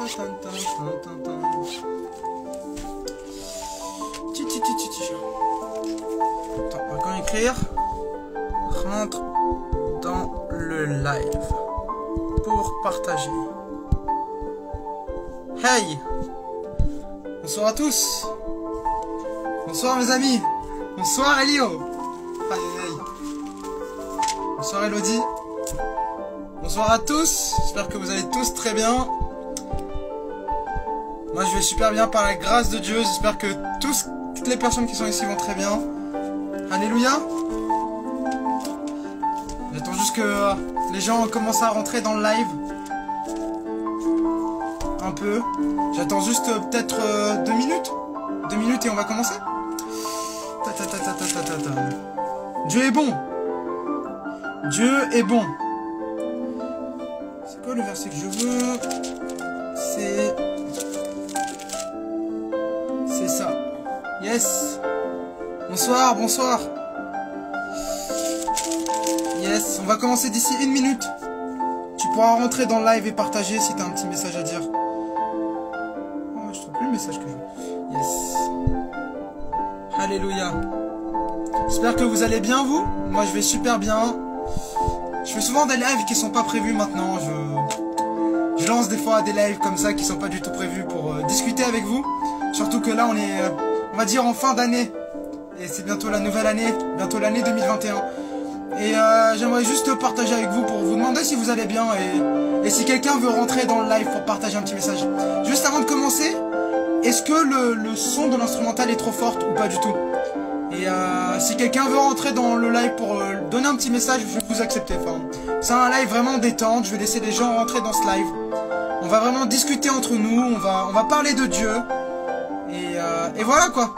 Attends, on va quand même écrire. Rentre dans le live pour partager. Hey! Bonsoir à tous! Bonsoir mes amis! Bonsoir Elio! Aïe aïe aïe! Bonsoir Elodie! Bonsoir à tous! J'espère que vous allez tous très bien. Moi je vais super bien par la grâce de Dieu. J'espère que toutes les personnes qui sont ici vont très bien. Alléluia! J'attends juste que les gens commencent à rentrer dans le live. Un peu. J'attends juste peut-être 2 minutes. 2 minutes et on va commencer. Dieu est bon. Dieu est bon. C'est quoi le verset que je veux? C'est ça. Yes. Bonsoir, bonsoir. Yes, on va commencer d'ici 1 minute. Tu pourras rentrer dans le live et partager si tu as un petit message à dire. Oh, je trouve plus le message que je veux. Yes. Alléluia. J'espère que vous allez bien, vous. Moi, je vais super bien. Je fais souvent des lives qui sont pas prévus maintenant. Je lance des fois des lives comme ça qui sont pas du tout prévus pour discuter avec vous. Surtout que là, on est, on va dire, en fin d'année. Et c'est bientôt la nouvelle année. Bientôt l'année 2021. Et j'aimerais juste partager avec vous pour vous demander si vous allez bien et si quelqu'un veut rentrer dans le live pour partager un petit message. Juste avant de commencer, est-ce que le son de l'instrumental est trop fort ou pas du tout? Et si quelqu'un veut rentrer dans le live pour donner un petit message, je vais vous accepter. Enfin, c'est un live vraiment détente, je vais laisser les gens rentrer dans ce live. On va vraiment discuter entre nous, on va parler de Dieu. Et voilà quoi.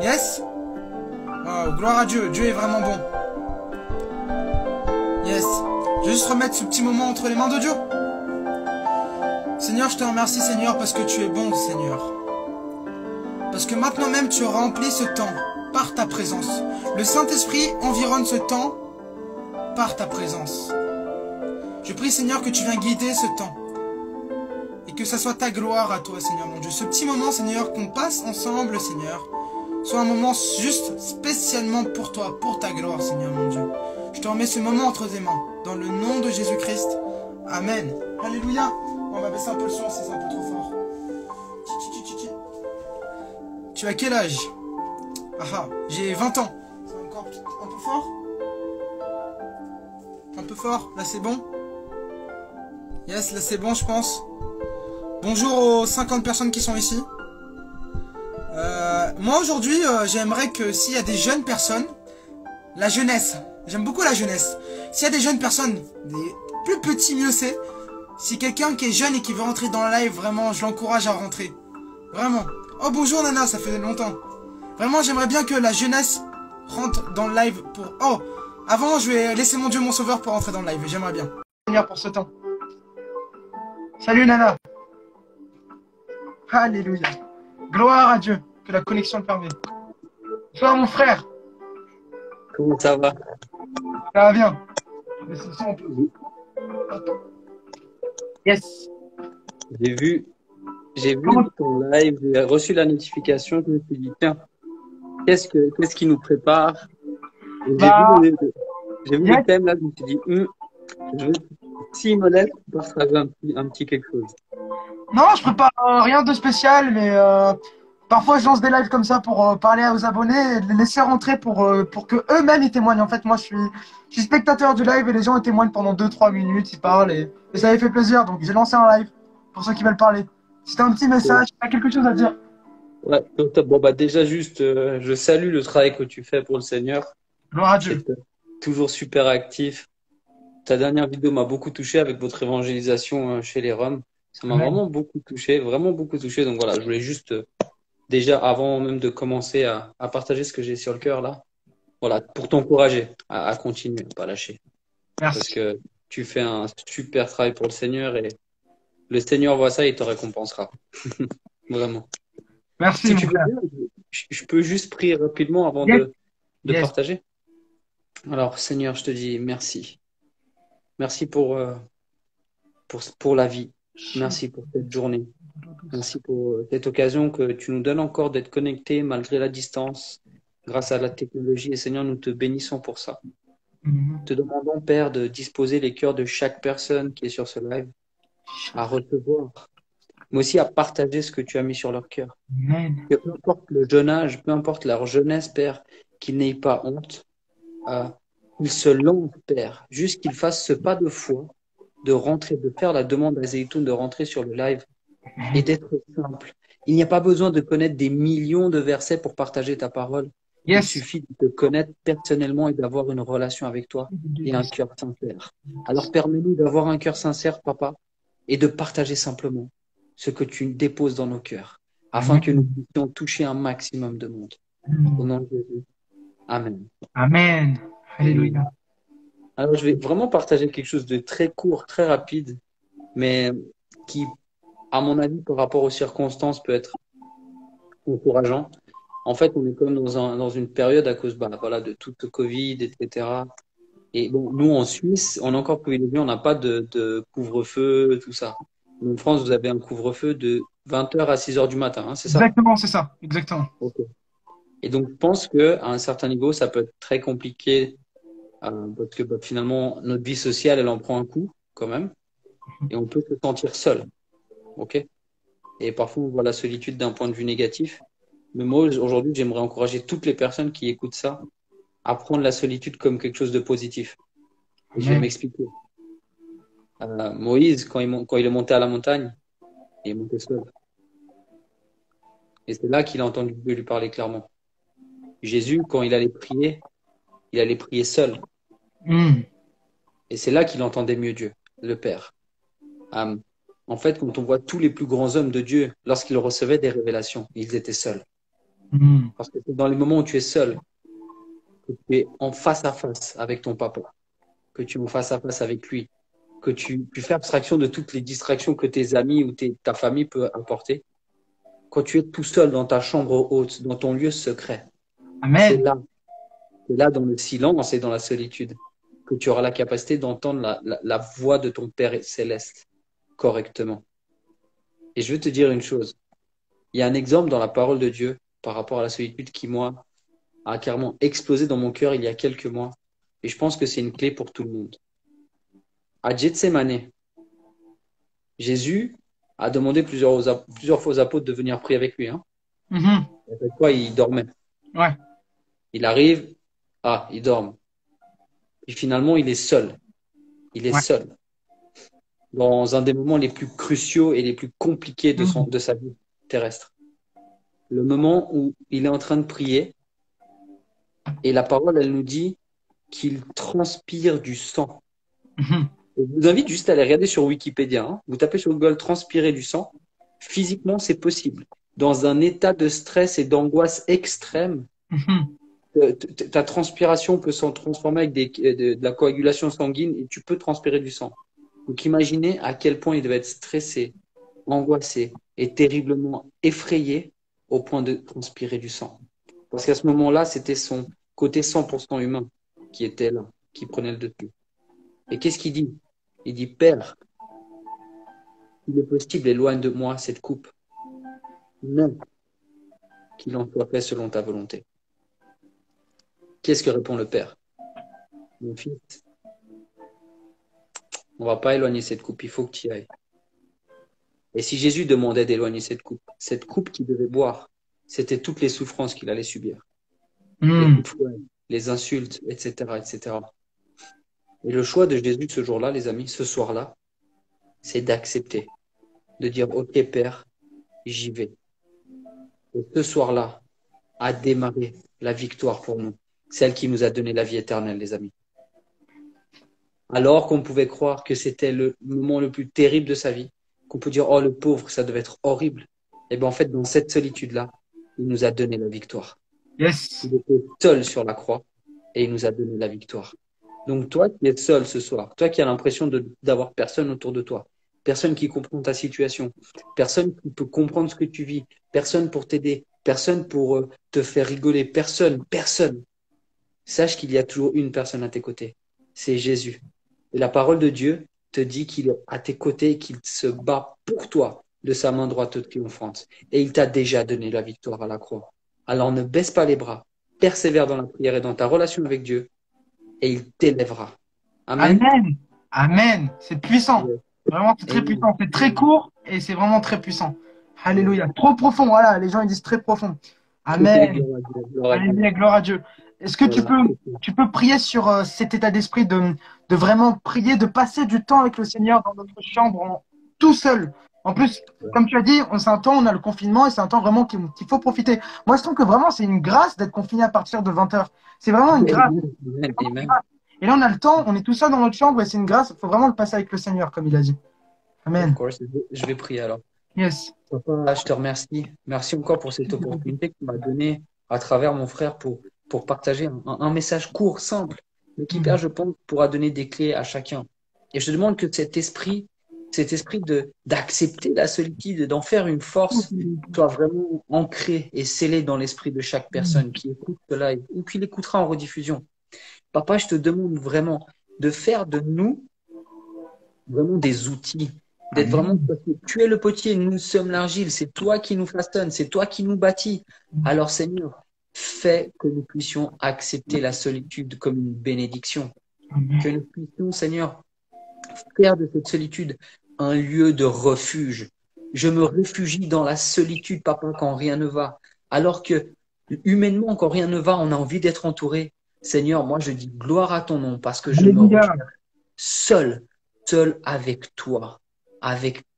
Yes. Wow, gloire à Dieu, Dieu est vraiment bon. Yes. Je vais juste remettre ce petit moment entre les mains de Dieu. Seigneur, je te remercie, Seigneur, parce que tu es bon, Seigneur. Parce que maintenant même, tu remplis ce temps par ta présence. Le Saint-Esprit environne ce temps par ta présence. Je prie, Seigneur, que tu viennes guider ce temps. Et que ça soit ta gloire à toi, Seigneur, mon Dieu. Ce petit moment, Seigneur, qu'on passe ensemble, Seigneur, soit un moment juste spécialement pour toi, pour ta gloire, Seigneur, mon Dieu. Je te remets ce moment entre tes mains. Dans le nom de Jésus-Christ. Amen. Alléluia. On va baisser un peu le son si c'est un peu trop fort. Tu as quel âge? Ah, j'ai 20 ans. C'est encore un peu fort? Un peu fort? Là c'est bon? Yes, là c'est bon je pense. Bonjour aux 50 personnes qui sont ici. Moi aujourd'hui, j'aimerais que s'il y a des jeunes personnes, la jeunesse, j'aime beaucoup la jeunesse. S'il y a des jeunes personnes, des plus petits mieux c'est. Si quelqu'un qui est jeune et qui veut rentrer dans le live, vraiment, je l'encourage à rentrer. Vraiment. Oh bonjour Nana, ça fait longtemps. Vraiment, j'aimerais bien que la jeunesse rentre dans le live pour... Oh, avant, je vais laisser mon Dieu, mon sauveur pour rentrer dans le live. J'aimerais bien. Seigneur pour ce temps. Salut Nana. Alléluia. Gloire à Dieu. Que la connexion le permet. Bonsoir mon frère. Comment ça va? Ça va bien. Mais ce son, on peut... Yes. J'ai vu ton live, j'ai reçu la notification, je me suis dit, tiens, qu'est-ce qui nous prépare? J'ai vu le thème là, je me suis dit, si modeste, on partager un petit quelque chose. Non, je prépare rien de spécial, mais parfois je lance des lives comme ça pour parler aux abonnés et les laisser rentrer pour que eux-mêmes ils témoignent. En fait, moi je suis spectateur du live et les gens ils témoignent pendant 2-3 minutes, ils parlent et ça avait fait plaisir. Donc j'ai lancé un live pour ceux qui veulent parler. Si t'as un petit message, si t'as quelque chose à dire. Ouais, donc, bon, bah, déjà juste, je salue le travail que tu fais pour le Seigneur. Gloire à Dieu. Toujours super actif. Ta dernière vidéo m'a beaucoup touché avec votre évangélisation chez les Roms. Ça m'a vraiment beaucoup touché, vraiment beaucoup touché. Donc voilà, je voulais juste, déjà avant même de commencer à partager ce que j'ai sur le cœur là, voilà, pour t'encourager à continuer, à pas lâcher. Merci. Parce que tu fais un super travail pour le Seigneur et le Seigneur voit ça et il te récompensera. Vraiment. Merci. Si tu veux bien, je peux juste prier rapidement avant de partager. Alors, Seigneur, je te dis merci. Merci pour la vie. Merci pour cette journée. Merci pour cette occasion que tu nous donnes encore d'être connectés malgré la distance, grâce à la technologie. Et Seigneur, nous te bénissons pour ça. Mhm. Te demandons, Père, de disposer les cœurs de chaque personne qui est sur ce live à recevoir, mais aussi à partager ce que tu as mis sur leur cœur. Amen. Que peu importe le jeune âge, peu importe leur jeunesse, Père, qu'ils n'aient pas honte, qu'ils se lancent, Père, juste qu'ils fassent ce pas de foi, de rentrer, de faire la demande à Zaytoun, de rentrer sur le live et d'être simple. Il n'y a pas besoin de connaître des millions de versets pour partager ta parole. Il Yes. suffit de te connaître personnellement et d'avoir une relation avec toi et un cœur sincère. Alors permets-nous d'avoir un cœur sincère, Papa, et de partager simplement ce que tu déposes dans nos cœurs, afin que nous Amen. puissions toucher un maximum de monde. Au nom de Jésus. Amen. Amen. Alléluia. Alors, je vais vraiment partager quelque chose de très court, très rapide, mais qui, à mon avis, par rapport aux circonstances, peut être encourageant. En fait, on est comme dans une période à cause voilà, de tout le Covid, etc. Et bon, nous, en Suisse, on est encore privilégiés, on n'a pas de couvre-feu, tout ça. En France, vous avez un couvre-feu de 20h à 6h du matin, hein, c'est ça? Exactement, c'est ça. Exactement. Ok. Et donc, je pense qu'à un certain niveau, ça peut être très compliqué parce que finalement, notre vie sociale, elle en prend un coup quand même. Et on peut se sentir seul. Ok? Et parfois, on voit la solitude d'un point de vue négatif. Mais moi, aujourd'hui, j'aimerais encourager toutes les personnes qui écoutent ça à prendre la solitude comme quelque chose de positif. Et je vais Amen. m'expliquer. Moïse, quand il est monté à la montagne, il est monté seul. Et c'est là qu'il a entendu Dieu lui parler clairement. Jésus, quand il allait prier seul. Mm. Et c'est là qu'il entendait mieux Dieu, le Père. Euh, En fait, quand on voit tous les plus grands hommes de Dieu, lorsqu'ils recevaient des révélations, ils étaient seuls. Mm. Parce que c'est dans les moments où tu es seul, que tu es en face à face avec ton papa, que tu es en face à face avec lui, que tu fais abstraction de toutes les distractions que tes amis ou ta famille peut apporter. Quand tu es tout seul dans ta chambre haute, dans ton lieu secret, c'est Amen. là, c'est là dans le silence et dans la solitude que tu auras la capacité d'entendre la voix de ton Père céleste correctement. Et je veux te dire une chose. Il y a un exemple dans la parole de Dieu par rapport à la solitude qui, moi, a carrément explosé dans mon cœur il y a quelques mois. Et je pense que c'est une clé pour tout le monde. À Gethsemane, Jésus a demandé plusieurs fois aux apôtres de venir prier avec lui. Hein. Mhm. Et à chaque fois, il dormait. Ouais. Il arrive, il dorme. Et finalement, il est seul. Il est Ouais. seul. Dans un des moments les plus cruciaux et les plus compliqués Mm. de sa vie terrestre. Le moment où il est en train de prier, et la parole, elle nous dit qu'il transpire du sang. Mhm. Je vous invite juste à aller regarder sur Wikipédia. Hein. Vous tapez sur Google transpirer du sang. Physiquement, c'est possible. Dans un état de stress et d'angoisse extrême, Mhm. ta transpiration peut s'en transformer avec de la coagulation sanguine et tu peux transpirer du sang. Donc imaginez à quel point il devait être stressé, angoissé et terriblement effrayé au point de transpirer du sang. Parce qu'à ce moment-là, c'était son côté 100% humain qui était là, qui prenait le dessus. Et qu'est-ce qu'il dit? Il dit, Père, il est possible, éloigne de moi cette coupe. Non, qu'il en soit fait selon ta volonté. Qu'est-ce que répond le Père? Mon fils, on ne va pas éloigner cette coupe, il faut que tu y ailles. Et si Jésus demandait d'éloigner cette coupe qu'il devait boire, c'était toutes les souffrances qu'il allait subir. Les Mm. coups de fouet, les insultes, etc., etc. Et le choix de Jésus ce jour-là, les amis, ce soir-là, c'est d'accepter, de dire, OK, Père, j'y vais. Et ce soir-là a démarré la victoire pour nous, celle qui nous a donné la vie éternelle, les amis. Alors qu'on pouvait croire que c'était le moment le plus terrible de sa vie, qu'on peut dire, oh, le pauvre, ça devait être horrible. Et bien, en fait, dans cette solitude-là, il nous a donné la victoire. Yes. Il était seul sur la croix et il nous a donné la victoire. Donc, toi qui es seul ce soir, toi qui as l'impression d'avoir personne autour de toi, personne qui comprend ta situation, personne qui peut comprendre ce que tu vis, personne pour t'aider, personne pour te faire rigoler, personne. Sache qu'il y a toujours une personne à tes côtés. C'est Jésus. Et la parole de Dieu te dit qu'il est à tes côtés et qu'il se bat pour toi de sa main droite triomphante. Et il t'a déjà donné la victoire à la croix. Alors ne baisse pas les bras, persévère dans la prière et dans ta relation avec Dieu et il t'élèvera. Amen. Amen. Amen. C'est puissant. Yes. Vraiment, c'est très Amen. puissant. C'est très court et c'est vraiment très puissant. Alléluia. Trop profond. Voilà, les gens ils disent très profond. Amen. Gloire à Dieu, gloire à Dieu. Alléluia, gloire à Dieu. Est-ce que Voilà. tu peux prier sur cet état d'esprit de vraiment prier, de passer du temps avec le Seigneur dans notre chambre tout seul. En plus, comme tu as dit, c'est un temps, on a le confinement et c'est un temps vraiment qu'il faut profiter. Moi, je trouve que vraiment, c'est une grâce d'être confiné à partir de 20h. C'est vraiment une grâce. Amen. Amen. Et là, on a le temps, on est tout seul dans notre chambre et c'est une grâce. Il faut vraiment le passer avec le Seigneur, comme il a dit. Amen. Of course. Je vais prier alors. Yes. Papa, je te remercie. Merci encore pour cette opportunité que tu m'as donnée à travers mon frère pour partager un message court, simple, mais qui, Père, je pense, pourra donner des clés à chacun. Et je te demande que cet esprit d'accepter la solitude et d'en faire une force soit vraiment ancré et scellé dans l'esprit de chaque personne qui écoute ce live ou qui l'écoutera en rediffusion. Papa, je te demande vraiment de faire de nous vraiment des outils, d'être vraiment, parce que tu es le potier, nous sommes l'argile, c'est toi qui nous façonnes, c'est toi qui nous bâtis. Alors Seigneur, fais que nous puissions accepter la solitude comme une bénédiction, que nous puissions, Seigneur, faire de cette solitude un lieu de refuge. Je me réfugie dans la solitude, Papa, quand rien ne va, alors que humainement, quand rien ne va, on a envie d'être entouré. Seigneur, moi je dis gloire à ton nom parce que je me recherche seul avec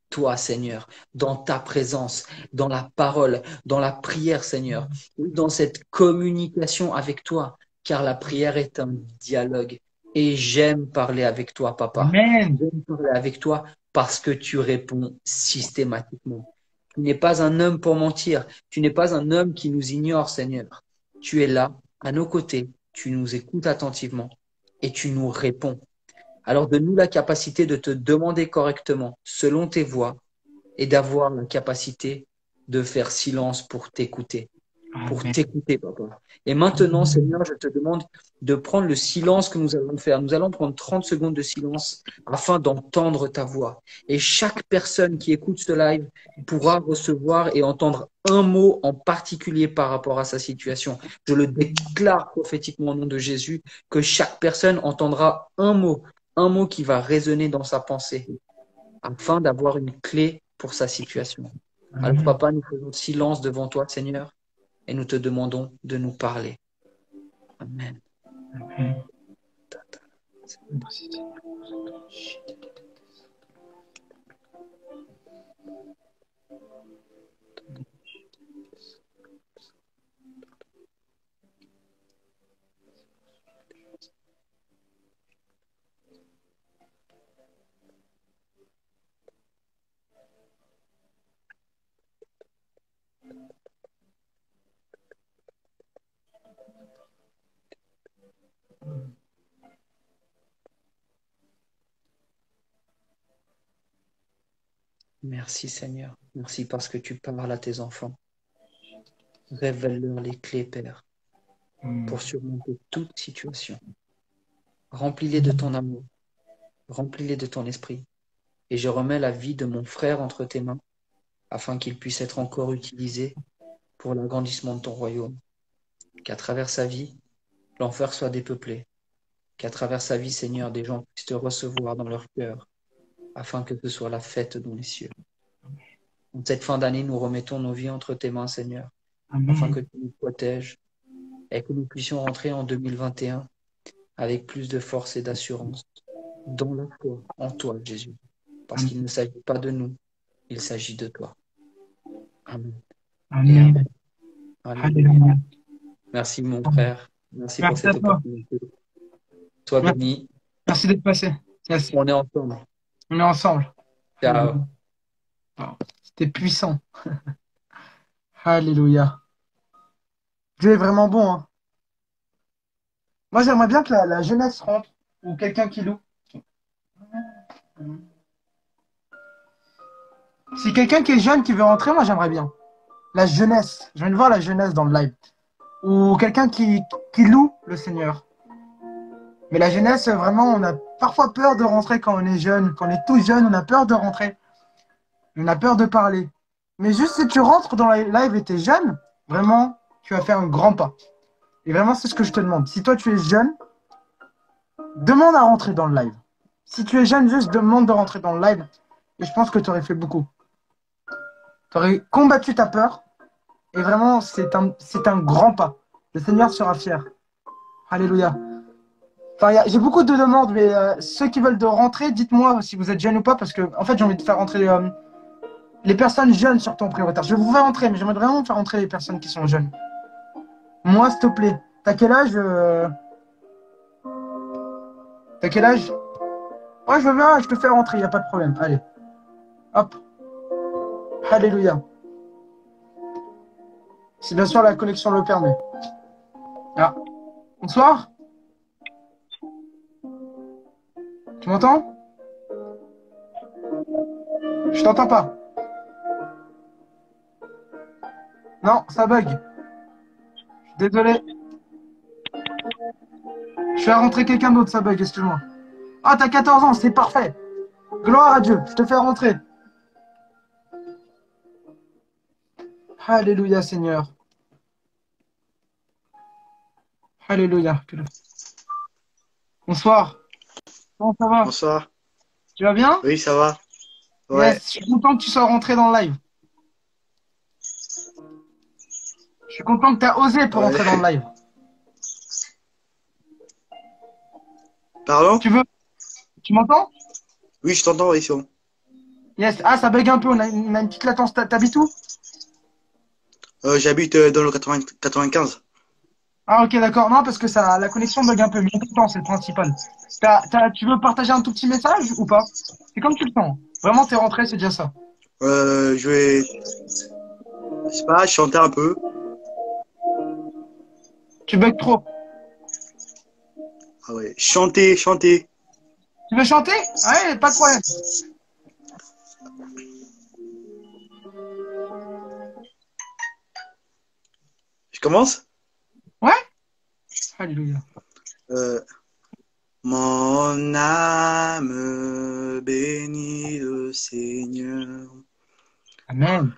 toi, Seigneur, dans ta présence, dans la parole, dans la prière, Seigneur, dans cette communication avec toi, car la prière est un dialogue. Et j'aime parler avec toi, Papa. Amen. J'aime parler avec toi parce que tu réponds systématiquement. Tu n'es pas un homme pour mentir. Tu n'es pas un homme qui nous ignore, Seigneur. Tu es là, à nos côtés. Tu nous écoutes attentivement et tu nous réponds. Alors donne-nous la capacité de te demander correctement, selon tes voies, et d'avoir la capacité de faire silence pour t'écouter. Pour t'écouter, Papa. Et maintenant, Seigneur, je te demande de prendre le silence que nous allons faire. Nous allons prendre 30 secondes de silence afin d'entendre ta voix. Et chaque personne qui écoute ce live pourra recevoir et entendre un mot en particulier par rapport à sa situation. Je le déclare prophétiquement au nom de Jésus, que chaque personne entendra un mot qui va résonner dans sa pensée, afin d'avoir une clé pour sa situation. Alors, Papa, nous faisons silence devant toi, Seigneur, et nous te demandons de nous parler. Amen. Amen. Merci Seigneur. Merci parce que tu parles à tes enfants. Révèle-leur les clés, Père, pour surmonter toute situation. Remplis-les de ton amour. Remplis-les de ton esprit. Et je remets la vie de mon frère entre tes mains, afin qu'il puisse être encore utilisé pour l'agrandissement de ton royaume. Qu'à travers sa vie, l'enfer soit dépeuplé. Qu'à travers sa vie, Seigneur, des gens puissent te recevoir dans leur cœur, afin que ce soit la fête dans les cieux. En cette fin d'année, nous remettons nos vies entre tes mains, Seigneur, afin que tu nous protèges et que nous puissions rentrer en 2021 avec plus de force et d'assurance dans la foi en toi, Jésus. Parce qu'il ne s'agit pas de nous, il s'agit de toi. Amen. Amen. Amen. Merci mon frère. Merci pour cette opportunité. Sois béni. Merci d'être passé. Yes. On est ensemble. On est ensemble. Ciao. C'était puissant. Alléluia. Dieu est vraiment bon. Hein. Moi, j'aimerais bien que la jeunesse rentre ou quelqu'un qui loue. Si quelqu'un qui est jeune qui veut rentrer, moi, j'aimerais bien. La jeunesse. Je viens de voir la jeunesse dans le live. Ou quelqu'un qui loue le Seigneur. Mais la jeunesse, vraiment, on a parfois peur de rentrer quand on est jeune. Quand on est tout jeune, on a peur de rentrer. On a peur de parler. Mais juste si tu rentres dans la live et tu es jeune, vraiment, tu vas faire un grand pas. Et vraiment, c'est ce que je te demande. Si toi, tu es jeune, demande à rentrer dans le live. Si tu es jeune, juste demande de rentrer dans le live. Et je pense que tu aurais fait beaucoup. Tu aurais combattu ta peur. Et vraiment, c'est un grand pas. Le Seigneur sera fier. Alléluia. Enfin, j'ai beaucoup de demandes, mais ceux qui veulent de rentrer, dites-moi si vous êtes jeune ou pas, parce que en fait, j'ai envie de faire rentrer les personnes jeunes sur ton prioritaire. Je vais vous faire rentrer, mais j'aimerais vraiment faire rentrer les personnes qui sont jeunes. Moi, s'il te plaît. T'as quel âge T'as quel âge? Ouais, je veux bien, je te fais rentrer, il n'y a pas de problème. Allez. Hop. Alléluia. Si bien sûr la connexion le permet. Ah. Bonsoir. Tu m'entends? Je t'entends pas. Non, ça bug. Désolé. Je fais rentrer quelqu'un d'autre, ça bug, excuse-moi. Ah, t'as 14 ans, c'est parfait. Gloire à Dieu, je te fais rentrer. Alléluia, Seigneur. Alléluia. Bonsoir. Comment ça va? Bonsoir. Tu vas bien? Oui, ça va. Ouais. Yes, je suis content que tu sois rentré dans le live. Je suis content que tu as osé pour rentrer dans le live. Pardon? Tu m'entends? Oui, je t'entends, oui, c'est bon. Yes. Ah, ça bug un peu, on a une petite latence. T'habites où? J'habite dans le 95. Ah, ok, d'accord. Non, parce que la connexion bug un peu, mais pourtant, c'est le principal. Tu veux partager un tout petit message ou pas? C'est comme tu le sens. Vraiment, t'es rentré, c'est déjà ça. Je vais, je sais pas, chanter un peu. Tu bugs trop. Ah ouais, chanter. Tu veux chanter? Ouais, pas de problème. Je commence? Ouais? Alléluia. Mon âme bénit le Seigneur. Amen.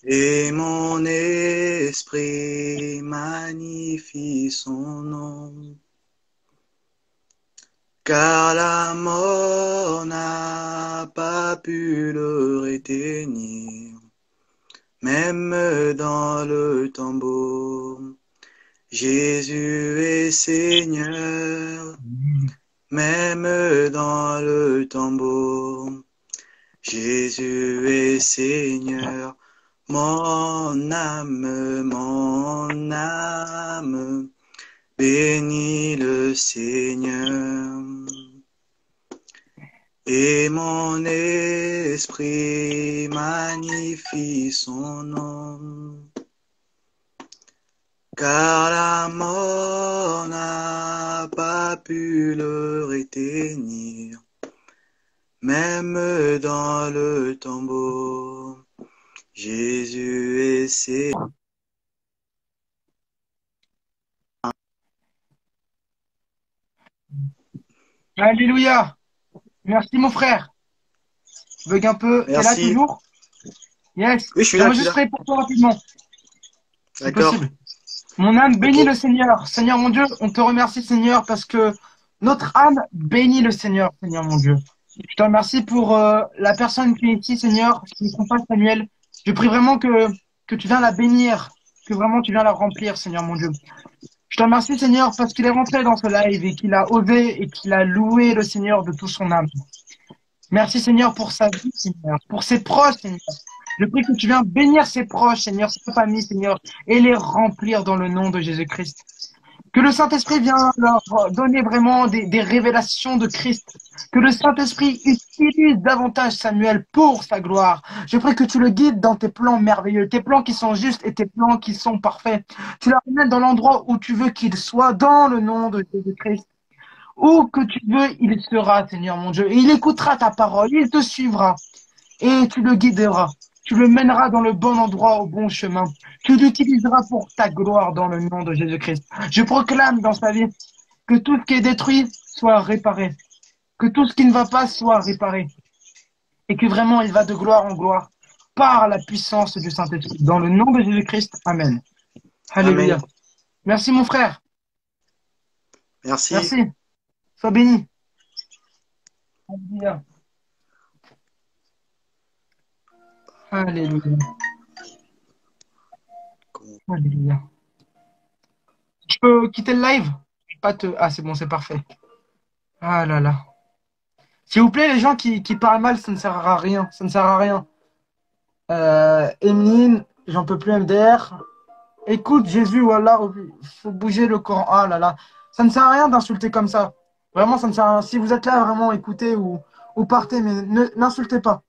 Et mon esprit magnifie son nom. Car la mort n'a pas pu le retenir, même dans le tombeau. Jésus est Seigneur, même dans le tombeau. Jésus est Seigneur, mon âme, bénis le Seigneur. Et mon esprit magnifie son nom. Car la mort n'a pas pu le retenir, même dans le tombeau. Jésus est Seigneur. Alléluia. Merci, mon frère. Bug un peu. T'es là Merci. toujours? Yes. Oui, je suis là. J'enregistrerai pour toi rapidement. C'est D'accord. possible. Mon âme bénit Ok. le Seigneur. Seigneur mon Dieu, on te remercie Seigneur parce que notre âme bénit le Seigneur, Seigneur mon Dieu. Je te remercie pour la personne qui est ici, Seigneur, qui ne comprend pas Samuel. Je prie vraiment que tu viens la bénir, que vraiment tu viens la remplir, Seigneur mon Dieu. Je te remercie Seigneur parce qu'il est rentré dans ce live et qu'il a osé et qu'il a loué le Seigneur de tout son âme. Merci Seigneur pour sa vie, Seigneur, pour ses proches, Seigneur. Je prie que tu viens bénir ses proches, Seigneur, sa famille, Seigneur, et les remplir dans le nom de Jésus-Christ. Que le Saint-Esprit vienne leur donner vraiment des révélations de Christ. Que le Saint-Esprit utilise davantage Samuel pour sa gloire. Je prie que tu le guides dans tes plans merveilleux, tes plans qui sont justes et tes plans qui sont parfaits. Tu le ramènes dans l'endroit où tu veux qu'il soit, dans le nom de Jésus-Christ. Où que tu veux, il sera, Seigneur mon Dieu. Et il écoutera ta parole, il te suivra. Et tu le guideras. Tu le mèneras dans le bon endroit, au bon chemin. Tu l'utiliseras pour ta gloire dans le nom de Jésus-Christ. Je proclame dans sa vie Que tout ce qui est détruit soit réparé. Que tout ce qui ne va pas soit réparé. Et que vraiment il va de gloire en gloire par la puissance du Saint-Esprit. Dans le nom de Jésus-Christ, Amen. Alléluia. Amen. Merci mon frère. Merci. Merci. Sois béni. Alléluia. Alléluia. Alléluia. Je peux quitter le live? Pas te... Ah, c'est bon, c'est parfait. Ah là là. S'il vous plaît, les gens qui parlent mal, ça ne sert à rien. Ça ne sert à rien. Emeline, j'en peux plus MDR. Écoute, Jésus, voilà, faut bouger le Coran. Ah là là. Ça ne sert à rien d'insulter comme ça. Vraiment, ça ne sert à rien. Si vous êtes là, vraiment, écoutez ou partez, mais n'insultez pas.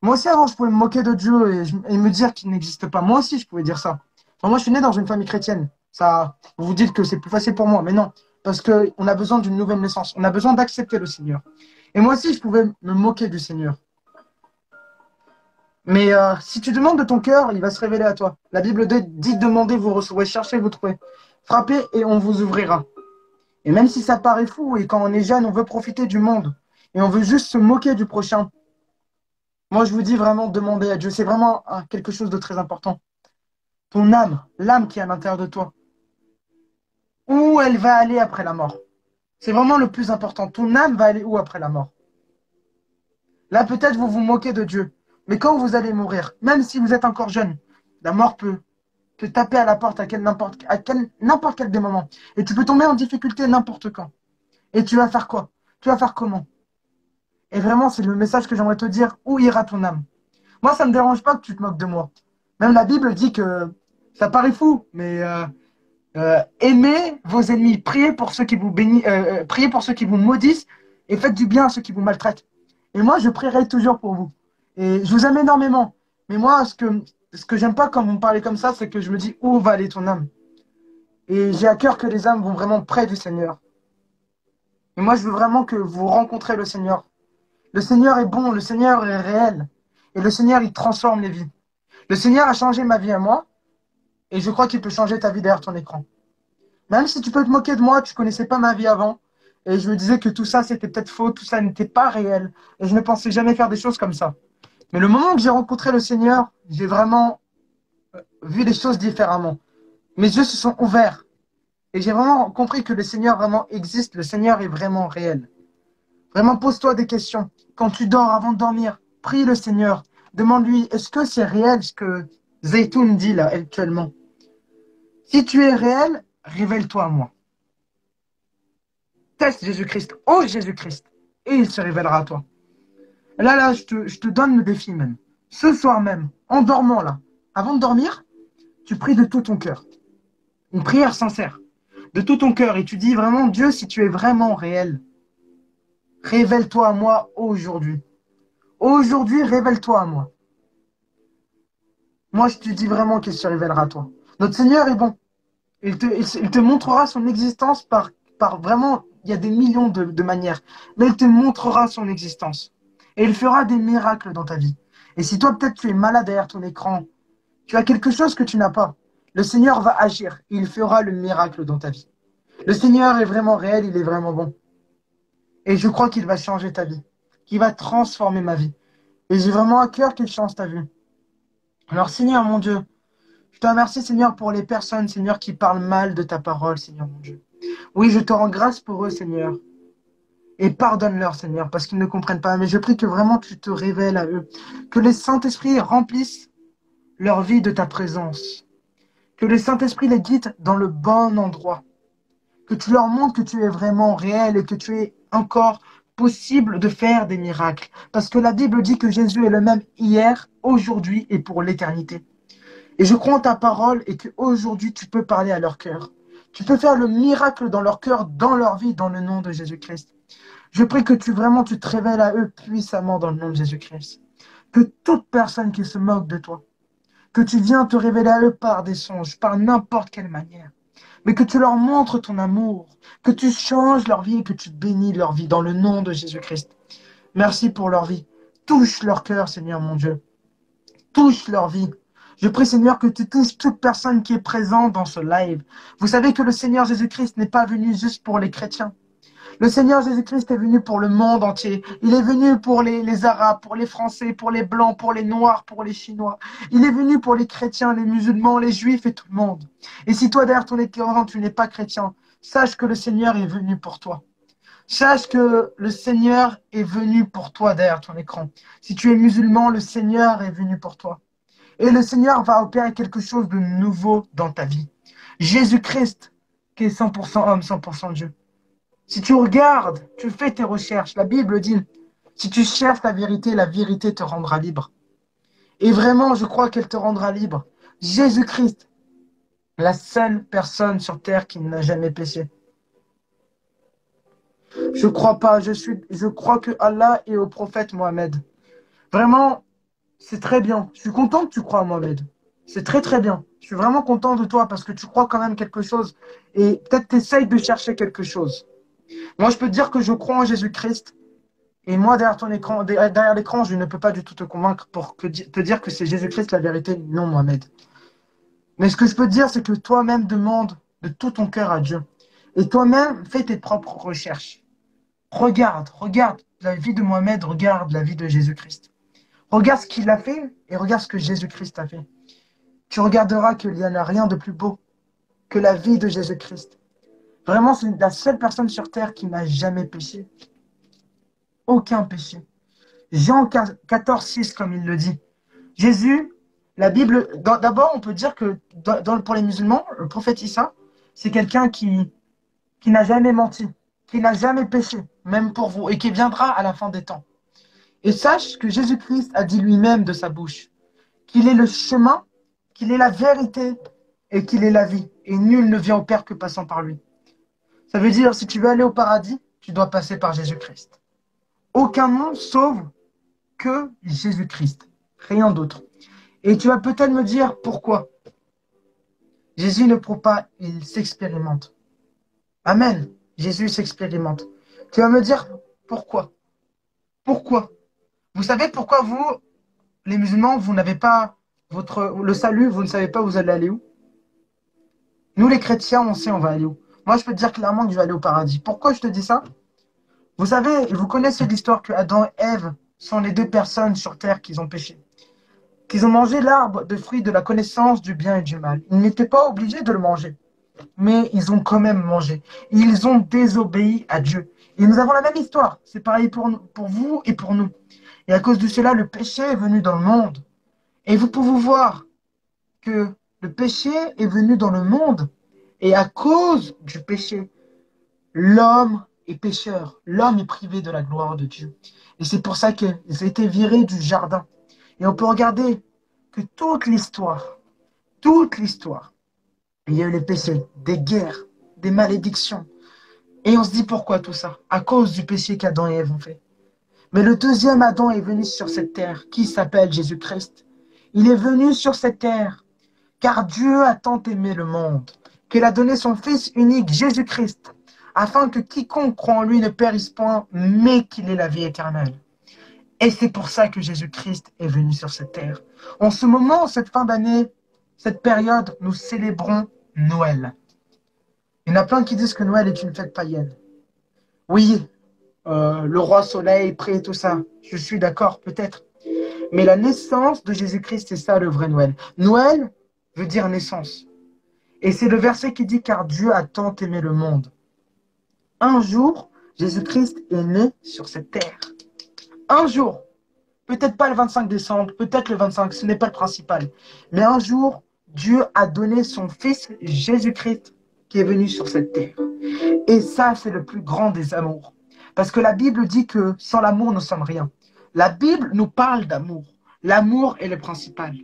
Moi aussi, avant, je pouvais me moquer de Dieu et me dire qu'il n'existe pas. Moi aussi, je pouvais dire ça. Enfin, moi, je suis né dans une famille chrétienne. Ça, vous vous dites que c'est plus facile pour moi, mais non. Parce qu'on a besoin d'une nouvelle naissance. On a besoin d'accepter le Seigneur. Et moi aussi, je pouvais me moquer du Seigneur. Mais si tu demandes de ton cœur, il va se révéler à toi. La Bible dit demandez, vous recevrez, cherchez, vous trouvez. Frappez et on vous ouvrira. Et même si ça paraît fou et quand on est jeune, on veut profiter du monde et on veut juste se moquer du prochain. Moi, je vous dis vraiment, demandez à Dieu. C'est vraiment quelque chose de très important. Ton âme, l'âme qui est à l'intérieur de toi. Où elle va aller après la mort. C'est vraiment le plus important. Ton âme va aller où après la mort? Là, peut-être vous vous moquez de Dieu. Mais quand vous allez mourir, même si vous êtes encore jeune, la mort peut te taper à la porte à n'importe quel des moments. Et tu peux tomber en difficulté n'importe quand. Et tu vas faire quoi? Tu vas faire comment? Et vraiment, c'est le message que j'aimerais te dire. Où ira ton âme? Moi, ça ne me dérange pas que tu te moques de moi. Même la Bible dit que ça paraît fou, mais aimez vos ennemis, priez pour ceux qui vous bénissent, priez pour ceux qui vous maudissent et faites du bien à ceux qui vous maltraitent. Et moi, je prierai toujours pour vous. Et je vous aime énormément. Mais moi, ce que j'aime pas quand vous me parlez comme ça, c'est que je me dis où va aller ton âme? Et j'ai à cœur que les âmes vont vraiment près du Seigneur. Et moi, je veux vraiment que vous rencontrez le Seigneur. Le Seigneur est bon, le Seigneur est réel. Et le Seigneur, il transforme les vies. Le Seigneur a changé ma vie à moi. Et je crois qu'il peut changer ta vie derrière ton écran. Même si tu peux te moquer de moi, tu connaissais pas ma vie avant. Et je me disais que tout ça, c'était peut-être faux, tout ça n'était pas réel. Et je ne pensais jamais faire des choses comme ça. Mais le moment que j'ai rencontré le Seigneur, j'ai vraiment vu les choses différemment. Mes yeux se sont ouverts. Et j'ai vraiment compris que le Seigneur vraiment existe. Le Seigneur est vraiment réel. Vraiment, pose-toi des questions. Quand tu dors, avant de dormir, prie le Seigneur. Demande-lui, est-ce que c'est réel ce que Zaytoun dit là, actuellement? Si tu es réel, révèle-toi à moi. Teste Jésus-Christ. Oh Jésus-Christ. Et il se révélera à toi. Là, je te donne le défi même. Ce soir même, en dormant là, avant de dormir, tu pries de tout ton cœur. Une prière sincère. De tout ton cœur. Et tu dis vraiment, Dieu, si tu es vraiment réel, révèle-toi à moi aujourd'hui. Aujourd'hui, révèle-toi à moi. Moi, je te dis vraiment qu'il se révélera à toi. Notre Seigneur est bon. Il te montrera son existence par vraiment, il y a des millions de manières. Mais il te montrera son existence. Et il fera des miracles dans ta vie. Et si toi, peut-être, tu es malade derrière ton écran, tu as quelque chose que tu n'as pas, le Seigneur va agir. Et il fera le miracle dans ta vie. Le Seigneur est vraiment réel, il est vraiment bon. Et je crois qu'il va changer ta vie. Qu'il va transformer ma vie. Et j'ai vraiment à cœur qu'il change ta vie. Alors, Seigneur, mon Dieu, je te remercie, Seigneur, pour les personnes, Seigneur, qui parlent mal de ta parole, Seigneur, mon Dieu. Oui, je te rends grâce pour eux, Seigneur. Et pardonne-leur, Seigneur, parce qu'ils ne comprennent pas. Mais je prie que vraiment tu te révèles à eux. Que les Saint-Esprit remplissent leur vie de ta présence. Que le Saint-Esprit les guide dans le bon endroit. Que tu leur montres que tu es vraiment réel et que tu es encore possible de faire des miracles. Parce que la Bible dit que Jésus est le même hier, aujourd'hui et pour l'éternité. Et je crois en ta parole et qu'aujourd'hui tu peux parler à leur cœur. Tu peux faire le miracle dans leur cœur, dans leur vie, dans le nom de Jésus-Christ. Je prie que tu te révèles à eux puissamment dans le nom de Jésus-Christ. Que toute personne qui se moque de toi, que tu viens te révéler à eux par des songes, par n'importe quelle manière, mais que tu leur montres ton amour, que tu changes leur vie et que tu bénis leur vie dans le nom de Jésus-Christ. Merci pour leur vie. Touche leur cœur, Seigneur mon Dieu. Touche leur vie. Je prie, Seigneur, que tu touches toute personne qui est présente dans ce live. Vous savez que le Seigneur Jésus-Christ n'est pas venu juste pour les chrétiens. Le Seigneur Jésus-Christ est venu pour le monde entier. Il est venu pour les Arabes, pour les Français, pour les Blancs, pour les Noirs, pour les Chinois. Il est venu pour les chrétiens, les musulmans, les Juifs et tout le monde. Et si toi, derrière ton écran, tu n'es pas chrétien, sache que le Seigneur est venu pour toi. Sache que le Seigneur est venu pour toi derrière ton écran. Si tu es musulman, le Seigneur est venu pour toi. Et le Seigneur va opérer quelque chose de nouveau dans ta vie. Jésus-Christ, qui est 100% homme, 100% Dieu. Si tu regardes, tu fais tes recherches, la Bible dit, si tu cherches la vérité te rendra libre. Et vraiment, je crois qu'elle te rendra libre. Jésus-Christ, la seule personne sur terre qui n'a jamais péché. Je crois pas, je crois que Allah est au prophète Mohammed. Vraiment, c'est très bien. Je suis content que tu crois à Mohammed. C'est très très bien. Je suis vraiment content de toi parce que tu crois quand même quelque chose et peut-être tu essayes de chercher quelque chose. Moi, je peux te dire que je crois en Jésus-Christ. Et moi, derrière l'écran, je ne peux pas du tout te convaincre pour te dire que c'est Jésus-Christ la vérité, non Mohamed. Mais ce que je peux te dire, c'est que toi-même demande de tout ton cœur à Dieu. Et toi-même, fais tes propres recherches. Regarde la vie de Mohamed, regarde la vie de Jésus-Christ. Regarde ce qu'il a fait et regarde ce que Jésus-Christ a fait. Tu regarderas qu'il n'y en a rien de plus beau que la vie de Jésus-Christ. Vraiment, c'est la seule personne sur terre qui n'a jamais péché. Aucun péché. Jean 14, 6, comme il le dit. Jésus, la Bible, d'abord, on peut dire que pour les musulmans, le prophète Issa, c'est quelqu'un qui n'a jamais menti, qui n'a jamais péché, même pour vous, et qui viendra à la fin des temps. Et sache que Jésus-Christ a dit lui-même de sa bouche qu'il est le chemin, qu'il est la vérité et qu'il est la vie. Et nul ne vient au Père que passant par lui. Ça veut dire, si tu veux aller au paradis, tu dois passer par Jésus-Christ. Aucun nom sauve que Jésus-Christ. Rien d'autre. Et tu vas peut-être me dire pourquoi. Jésus ne prouve pas, il s'expérimente. Amen. Jésus s'expérimente. Tu vas me dire pourquoi. Pourquoi? Vous savez pourquoi vous, les musulmans, vous n'avez pas le salut, vous ne savez pas où vous allez aller où? Nous, les chrétiens, on sait on va aller où. Moi, je peux te dire clairement que je vais aller au paradis. Pourquoi je te dis ça? Vous savez, vous connaissez l'histoire que Adam et Ève sont les deux personnes sur terre qui ont péché. Qu'ils ont mangé l'arbre de fruit de la connaissance du bien et du mal. Ils n'étaient pas obligés de le manger. Mais ils ont quand même mangé. Ils ont désobéi à Dieu. Et nous avons la même histoire. C'est pareil pour vous et pour nous. Et à cause de cela, le péché est venu dans le monde. Et vous pouvez voir que le péché est venu dans le monde. Et à cause du péché, l'homme est pécheur. L'homme est privé de la gloire de Dieu. Et c'est pour ça qu'ils ont été virés du jardin. Et on peut regarder que toute l'histoire, il y a eu les péchés, des guerres, des malédictions. Et on se dit pourquoi tout ça? À cause du péché qu'Adam et Ève ont fait. Mais le deuxième Adam est venu sur cette terre, qui s'appelle Jésus-Christ. Il est venu sur cette terre, car Dieu a tant aimé le monde, qu'il a donné son Fils unique, Jésus-Christ, afin que quiconque croit en lui ne périsse point, mais qu'il ait la vie éternelle. Et c'est pour ça que Jésus-Christ est venu sur cette terre. En ce moment, cette fin d'année, cette période, nous célébrons Noël. Il y en a plein qui disent que Noël est une fête païenne. Oui, le roi soleil, prix, tout ça, je suis d'accord, peut-être. Mais la naissance de Jésus-Christ, c'est ça le vrai Noël. Noël veut dire naissance. Et c'est le verset qui dit « Car Dieu a tant aimé le monde ». Un jour, Jésus-Christ est né sur cette terre. Un jour. Peut-être pas le 25 décembre, peut-être le 25, ce n'est pas le principal. Mais un jour, Dieu a donné son Fils Jésus-Christ qui est venu sur cette terre. Et ça, c'est le plus grand des amours. Parce que la Bible dit que sans l'amour, nous sommes rien. La Bible nous parle d'amour. L'amour est le principal.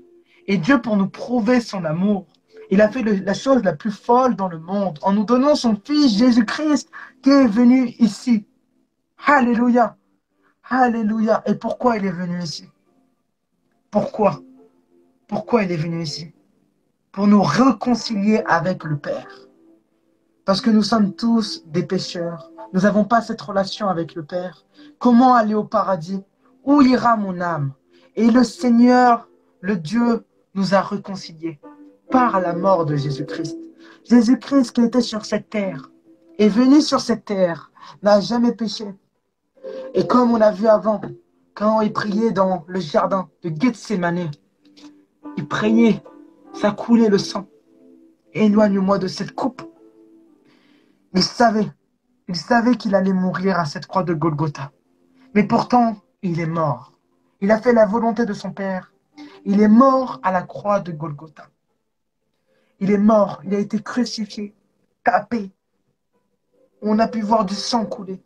Et Dieu, pour nous prouver son amour, il a fait la chose la plus folle dans le monde en nous donnant son Fils Jésus-Christ qui est venu ici. Alléluia. Alléluia. Et pourquoi il est venu ici? Pourquoi? Pourquoi il est venu ici? Pour nous réconcilier avec le Père. Parce que nous sommes tous des pécheurs. Nous n'avons pas cette relation avec le Père. Comment aller au paradis? Où ira mon âme? Et le Seigneur, le Dieu, nous a réconciliés par la mort de Jésus-Christ. Jésus-Christ qui était sur cette terre, est venu sur cette terre, n'a jamais péché. Et comme on a vu avant, quand il priait dans le jardin de Gethsémane, il priait, ça coulait le sang. Éloigne-moi de cette coupe. Il savait qu'il allait mourir à cette croix de Golgotha. Mais pourtant, il est mort. Il a fait la volonté de son Père. Il est mort à la croix de Golgotha. Il est mort, il a été crucifié, tapé. On a pu voir du sang couler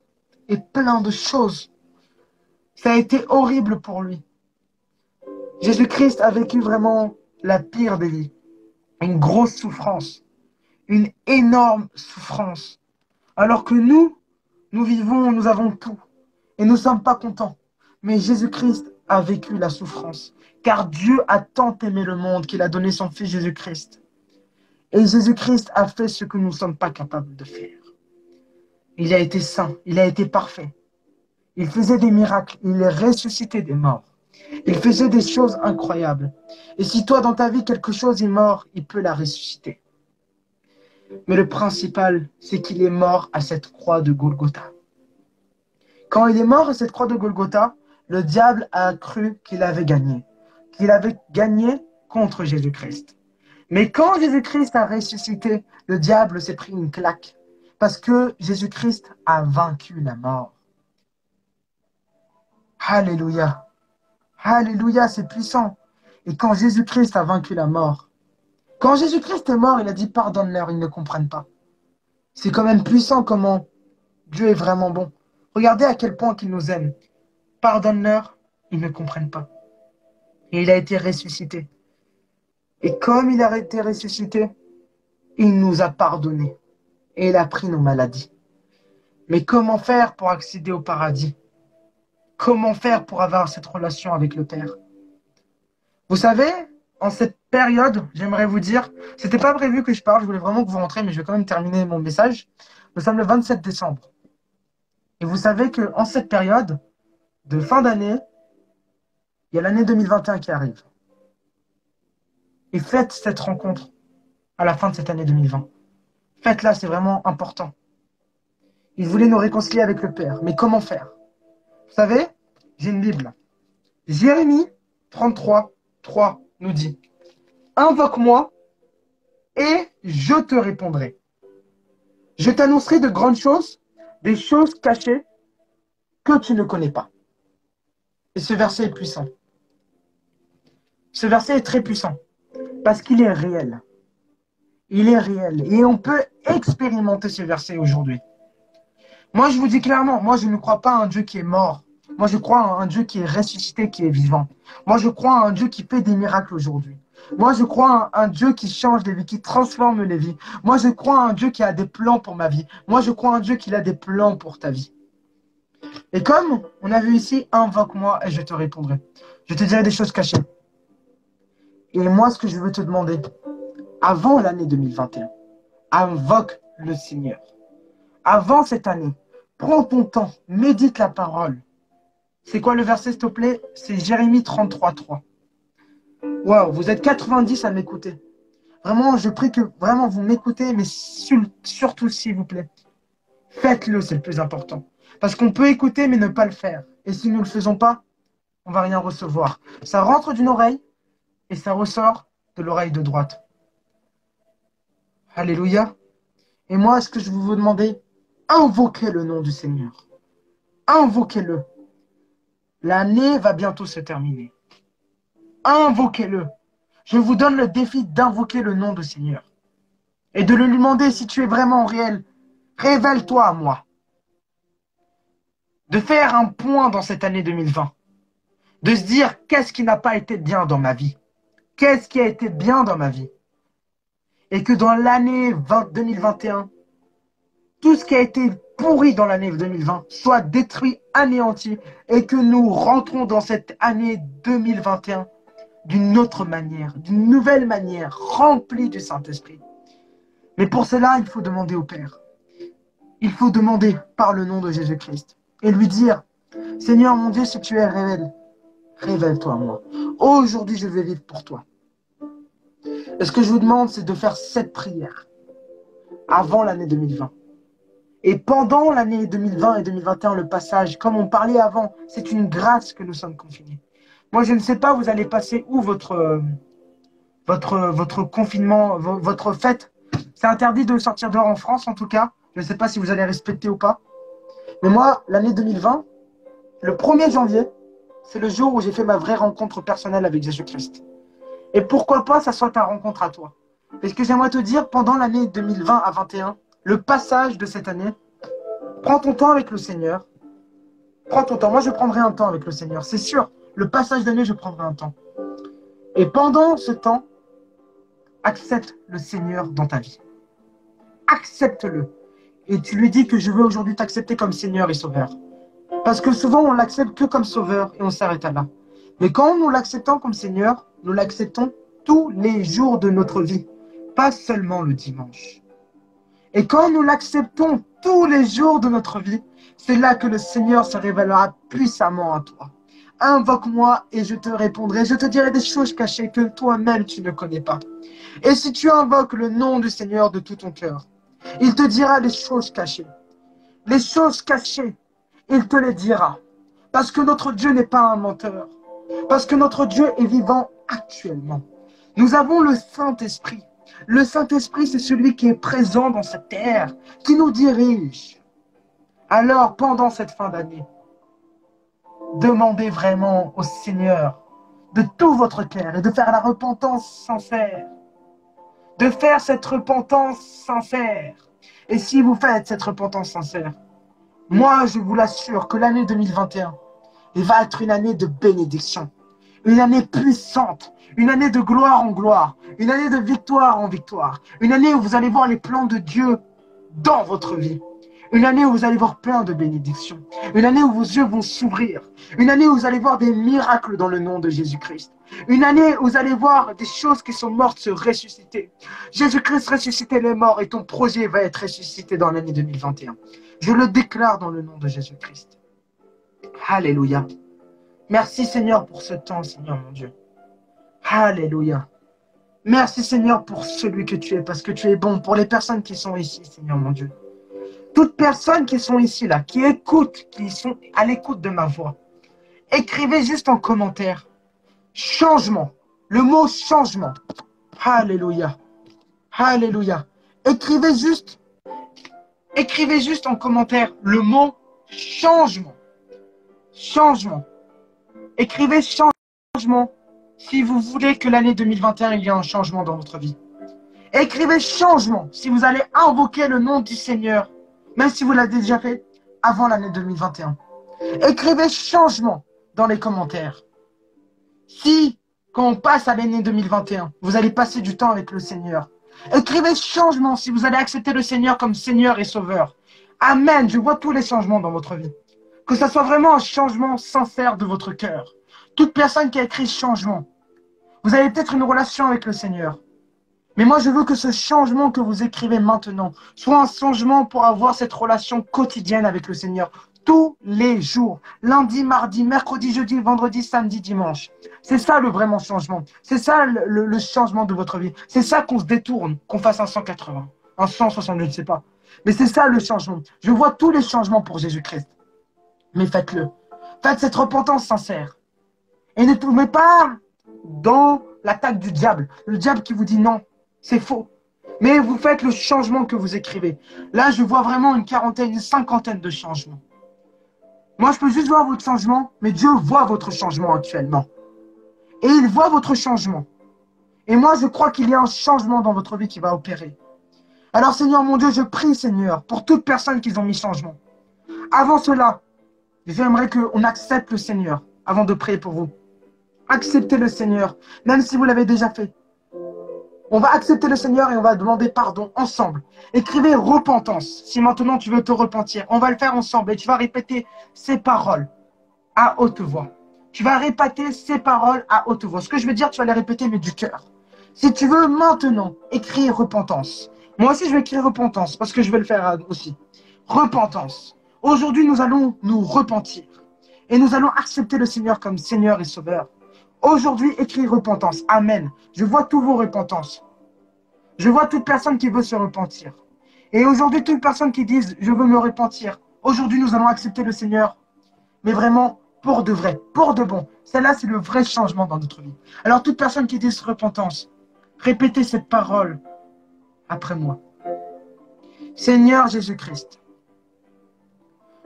et plein de choses. Ça a été horrible pour lui. Jésus-Christ a vécu vraiment la pire des vies. Une grosse souffrance, une énorme souffrance. Alors que nous vivons, nous avons tout et nous ne sommes pas contents. Mais Jésus-Christ a vécu la souffrance, car Dieu a tant aimé le monde qu'il a donné son Fils Jésus-Christ. Et Jésus-Christ a fait ce que nous ne sommes pas capables de faire. Il a été saint, il a été parfait. Il faisait des miracles, il ressuscitait des morts. Il faisait des choses incroyables. Et si toi, dans ta vie, quelque chose est mort, il peut la ressusciter. Mais le principal, c'est qu'il est mort à cette croix de Golgotha. Quand il est mort à cette croix de Golgotha, le diable a cru qu'il avait gagné contre Jésus-Christ. Mais quand Jésus-Christ a ressuscité, le diable s'est pris une claque parce que Jésus-Christ a vaincu la mort. Alléluia. Alléluia, c'est puissant. Et quand Jésus-Christ a vaincu la mort, quand Jésus-Christ est mort, il a dit pardonne-leur, ils ne comprennent pas. C'est quand même puissant comment Dieu est vraiment bon. Regardez à quel point qu'il nous aime. Pardonne-leur, ils ne comprennent pas. Et il a été ressuscité. Et comme il a été ressuscité, il nous a pardonné. Et il a pris nos maladies. Mais comment faire pour accéder au paradis? Comment faire pour avoir cette relation avec le Père? Vous savez, en cette période, j'aimerais vous dire, c'était pas prévu que je parle, je voulais vraiment que vous rentrez, mais je vais quand même terminer mon message. Nous sommes le 27 décembre. Et vous savez qu'en cette période de fin d'année, il y a l'année 2021 qui arrive. Et faites cette rencontre à la fin de cette année 2020. Faites-la, c'est vraiment important. Il voulait nous réconcilier avec le Père. Mais comment faire? Vous savez, j'ai une Bible. Jérémie 33, 3 nous dit « Invoque-moi et je te répondrai. Je t'annoncerai de grandes choses, des choses cachées que tu ne connais pas. » Et ce verset est puissant. Ce verset est très puissant parce qu'il est réel. Il est réel. Et on peut expérimenter ce verset aujourd'hui. Moi, je vous dis clairement, moi, je ne crois pas à un Dieu qui est mort. Moi, je crois à un Dieu qui est ressuscité, qui est vivant. Moi, je crois à un Dieu qui fait des miracles aujourd'hui. Moi, je crois à un Dieu qui change les vies, qui transforme les vies. Moi, je crois à un Dieu qui a des plans pour ma vie. Moi, je crois à un Dieu qui a des plans pour ta vie. Et comme on a vu ici, invoque-moi et je te répondrai. Je te dirai des choses cachées. Et moi, ce que je veux te demander, avant l'année 2021, invoque le Seigneur. Avant cette année, prends ton temps, médite la parole. C'est quoi le verset, s'il te plaît? C'est Jérémie 33, 3. Waouh, vous êtes 90 à m'écouter. Vraiment, je prie que vraiment vous m'écoutez, mais surtout, s'il vous plaît, faites-le, c'est le plus important. Parce qu'on peut écouter, mais ne pas le faire. Et si nous ne le faisons pas, on ne va rien recevoir. Ça rentre d'une oreille et ça ressort de l'oreille de droite. Alléluia. Et moi, ce que je vais vous demander, invoquez le nom du Seigneur. Invoquez-le. L'année va bientôt se terminer. Invoquez-le. Je vous donne le défi d'invoquer le nom du Seigneur. Et de le lui demander si tu es vraiment réel. Révèle-toi à moi. De faire un point dans cette année 2020. De se dire, qu'est-ce qui n'a pas été bien dans ma vie? Qu'est-ce qui a été bien dans ma vie? Et que dans l'année 2021, tout ce qui a été pourri dans l'année 2020 soit détruit, anéanti, et que nous rentrons dans cette année 2021 d'une autre manière, d'une nouvelle manière, remplie du Saint-Esprit. Mais pour cela, il faut demander au Père. Il faut demander par le nom de Jésus-Christ et lui dire, Seigneur mon Dieu, si tu es réel, révèle-toi à moi. Aujourd'hui, je vais vivre pour toi. Et ce que je vous demande, c'est de faire cette prière avant l'année 2020. Et pendant l'année 2020 et 2021, le passage, comme on parlait avant, c'est une grâce que nous sommes confinés. Moi, je ne sais pas, vous allez passer où votre confinement, votre fête. C'est interdit de sortir dehors en France, en tout cas. Je ne sais pas si vous allez respecter ou pas. Mais moi, l'année 2020, le 1er janvier, c'est le jour où j'ai fait ma vraie rencontre personnelle avec Jésus-Christ. Et pourquoi pas, ça soit ta rencontre à toi. Parce que j'aimerais te dire, pendant l'année 2020 à 2021, le passage de cette année, prends ton temps avec le Seigneur. Prends ton temps. Moi, je prendrai un temps avec le Seigneur. C'est sûr, le passage d'année, je prendrai un temps. Et pendant ce temps, accepte le Seigneur dans ta vie. Accepte-le. Et tu lui dis que je veux aujourd'hui t'accepter comme Seigneur et Sauveur. Parce que souvent, on l'accepte que comme Sauveur et on s'arrête à là. Mais quand nous l'acceptons comme Seigneur, nous l'acceptons tous les jours de notre vie, pas seulement le dimanche. Et quand nous l'acceptons tous les jours de notre vie, c'est là que le Seigneur se révélera puissamment à toi. Invoque-moi et je te répondrai. Je te dirai des choses cachées que toi-même tu ne connais pas. Et si tu invoques le nom du Seigneur de tout ton cœur, il te dira les choses cachées. Les choses cachées, il te les dira. Parce que notre Dieu n'est pas un menteur. Parce que notre Dieu est vivant actuellement. Nous avons le Saint-Esprit. Le Saint-Esprit, c'est celui qui est présent dans cette terre, qui nous dirige. Alors, pendant cette fin d'année, demandez vraiment au Seigneur de tout votre cœur et de faire la repentance sincère. De faire cette repentance sincère. Et si vous faites cette repentance sincère, moi, je vous l'assure que l'année 2021 va être une année de bénédiction. Une année puissante, une année de gloire en gloire, une année de victoire en victoire, une année où vous allez voir les plans de Dieu dans votre vie, une année où vous allez voir plein de bénédictions, une année où vos yeux vont s'ouvrir, une année où vous allez voir des miracles dans le nom de Jésus-Christ, une année où vous allez voir des choses qui sont mortes se ressusciter. Jésus-Christ ressuscitait les morts et ton projet va être ressuscité dans l'année 2021. Je le déclare dans le nom de Jésus-Christ. Alléluia. Merci Seigneur pour ce temps, Seigneur mon Dieu. Alléluia. Merci Seigneur pour celui que tu es, parce que tu es bon. Pour les personnes qui sont ici, Seigneur mon Dieu. Toutes personnes qui sont ici, là, qui écoutent, qui sont à l'écoute de ma voix. Écrivez juste en commentaire. Changement. Le mot changement. Alléluia. Alléluia. Écrivez juste en commentaire le mot changement. Changement. Écrivez changement si vous voulez que l'année 2021 il y ait un changement dans votre vie. Écrivez changement si vous allez invoquer le nom du Seigneur, même si vous l'avez déjà fait avant l'année 2021. Écrivez changement dans les commentaires. Si, quand on passe à l'année 2021, vous allez passer du temps avec le Seigneur. Écrivez changement si vous allez accepter le Seigneur comme Seigneur et Sauveur. Amen. Je vois tous les changements dans votre vie. Que ce soit vraiment un changement sincère de votre cœur. Toute personne qui a écrit changement, vous avez peut-être une relation avec le Seigneur. Mais moi, je veux que ce changement que vous écrivez maintenant soit un changement pour avoir cette relation quotidienne avec le Seigneur. Tous les jours. Lundi, mardi, mercredi, jeudi, vendredi, samedi, dimanche. C'est ça le vraiment changement. C'est ça le changement de votre vie. C'est ça qu'on se détourne, qu'on fasse un 180, un 160, je ne sais pas. Mais c'est ça le changement. Je vois tous les changements pour Jésus-Christ. Mais faites-le. Faites cette repentance sincère. Et ne tombez pas dans l'attaque du diable. Le diable qui vous dit non, c'est faux. Mais vous faites le changement que vous écrivez. Là, je vois vraiment une quarantaine, une cinquantaine de changements. Moi, je peux juste voir votre changement, mais Dieu voit votre changement actuellement. Et il voit votre changement. Et moi, je crois qu'il y a un changement dans votre vie qui va opérer. Alors, Seigneur, mon Dieu, je prie, Seigneur, pour toute personne qui ont mis changement. Avant cela, j'aimerais qu'on accepte le Seigneur avant de prier pour vous. Acceptez le Seigneur, même si vous l'avez déjà fait. On va accepter le Seigneur et on va demander pardon ensemble. Écrivez repentance, si maintenant tu veux te repentir. On va le faire ensemble et tu vas répéter ces paroles à haute voix. Tu vas répéter ces paroles à haute voix. Ce que je veux dire, tu vas les répéter, mais du cœur. Si tu veux maintenant écrire repentance. Moi aussi, je vais écrire repentance parce que je vais le faire aussi. Repentance. Aujourd'hui, nous allons nous repentir. Et nous allons accepter le Seigneur comme Seigneur et Sauveur. Aujourd'hui, écris repentance. Amen. Je vois tous vos repentances. Je vois toute personne qui veut se repentir. Et aujourd'hui, toute personne qui dit « je veux me repentir ». Aujourd'hui, nous allons accepter le Seigneur, mais vraiment pour de vrai, pour de bon. Celle-là, c'est le vrai changement dans notre vie. Alors, toute personne qui dit repentance, répétez cette parole après moi. Seigneur Jésus-Christ,